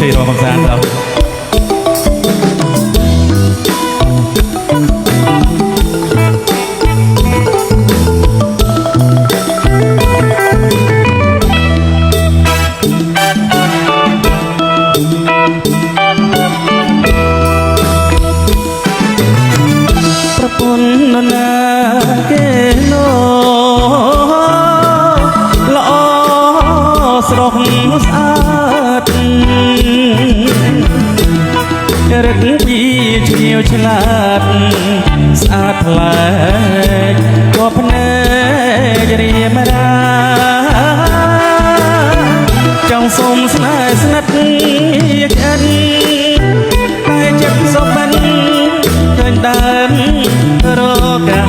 chơi rồi bằng sàn đâuស្រស់ស្អាតរឹកពីឈ្លាវឆ្លាតស្អាតប្លែកក៏ភ្នែករៀមរាចង់សុំស្នេហ៍ស្និទ្ធក្អិនតែចិត្តសុបិនឃើញដើររកា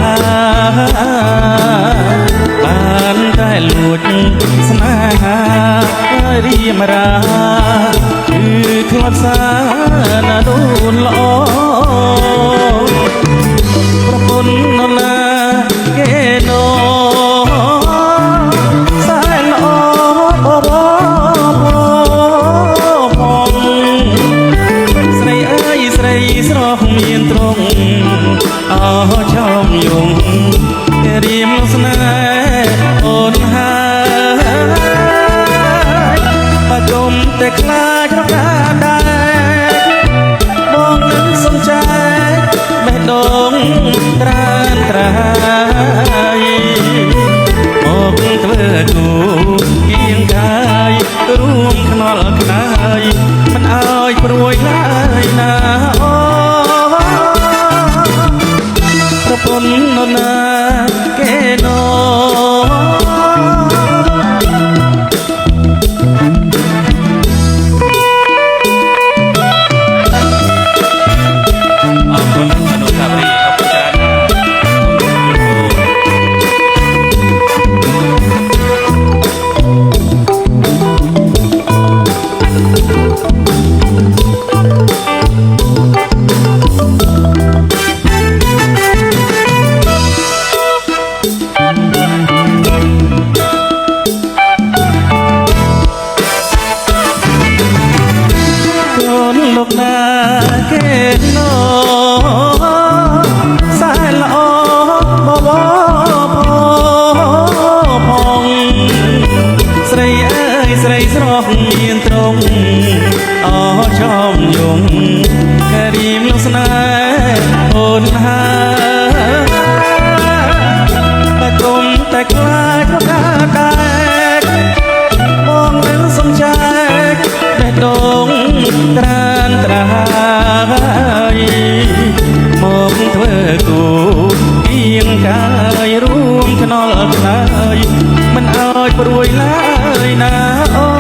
បានតែលួចស្នេហារៀមរាគឺធ្លាប់សារណាដូនល្អប្រពន្ធនរណាគេណោសែនល្អបបផងស្រីអើយស្រីស្រស់មានទ្រង់អោចំយងរៀមស្នេហ៍អូនហើយបើកុំតែខ្លាចរកាដែរបងនឹងសំចែកបេះដូងត្រានត្រាយមកធ្វើគូគៀងកាយរួមខ្នល់ខ្នាយមិនអើយព្រួយឡើយណាអូប្រពន្ធនរណាគេណោលោកណាគេណោសែនល្អបបផងស្រីអើយស្រីស្រស់មានទ្រង់អោចំយងរៀមលោកស្នេហ៍អូនហើយតែកុំតែខ្លាចរកាដែរបងនឹងសំចែកបេះដូងត្រានត្រាយមកធ្វើគូគៀងកាយរួមខ្នល់ខ្លាយមិនអើយព្រួយឡើយណាអូ